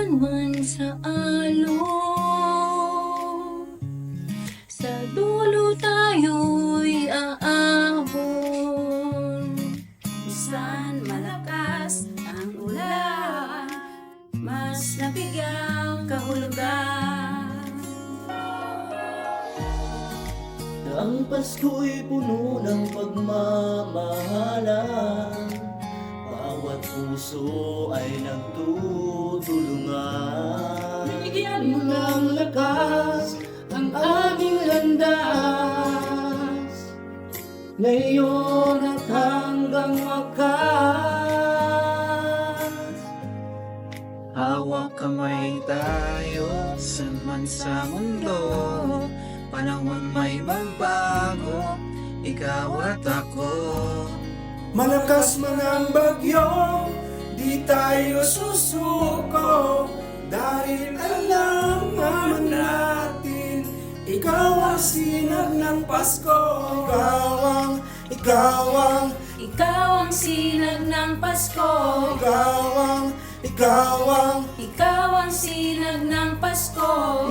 Saan man sa alon, sa dulo tayo'y aahon. Minsan malakas ang ulan, mas nabigyang kahulugan. Ang Pasko'y puno ng pagmamahalan, bawat puso ay nagtutulungan. Bigyan mo ng lakas ang aming landas, ngayon at hanggang wakas. Hawak kamay tayo, saan man sa mundo, panahon may magbago, ikaw at ako. Malakas man ang bagyo, di tayo susuko, dahil alam naman natin, ikaw ang sinag ng Pasko. Ikaw ang sinag ng Pasko. Ikaw ang sinag ng Pasko.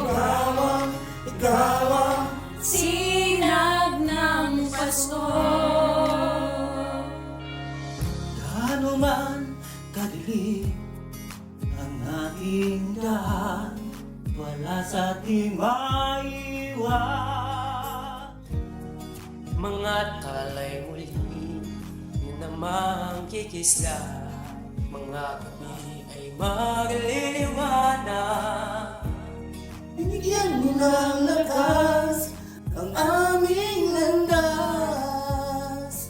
Sinag ng Pasko. Gaano man kadilim ang ating daan, wala sa ating maiwan. Mga talay muli, yun namang kikisla. Mga gabi ay magliliwanag. Binigyan mo ng lakas ang aming landas,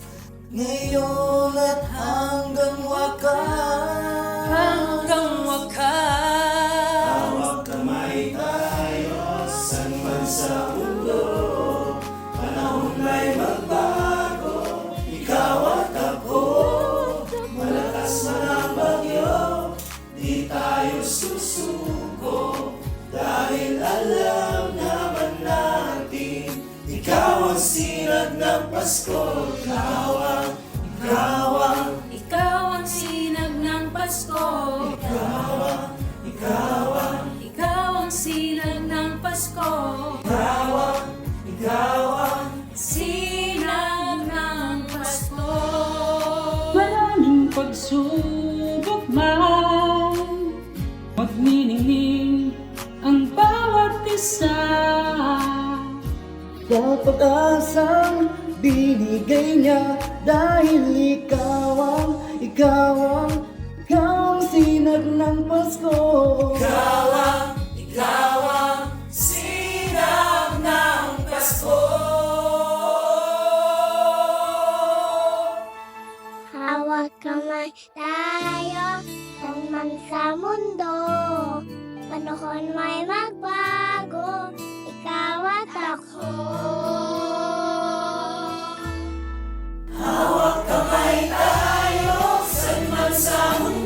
ngayon at hanggang wakas. Hanggang wakas. Hawak kamay tayo, saan man sa mundo, panahon may magbago, ikaw at ako. Malakas man ang bagyo, di tayo susuko, dahil alam naman natin, ikaw ang sinag ng Pasko. Ikaw ang sinag ng Pasko. Ikaw ang sinag ng Pasko. Sinag ng Pasko. Maraming pagsubok man, magniningning ang bawat isa. Sa pag-asang binigay niya, dahil ikaw ang sinag ng Pasko. Ikaw ang sinag ng Pasko. Hawak kamay tayo, saan man sa mundo, panahon may magbago, ikaw at ako. Hawak kamay tayo, saan man sa mundo,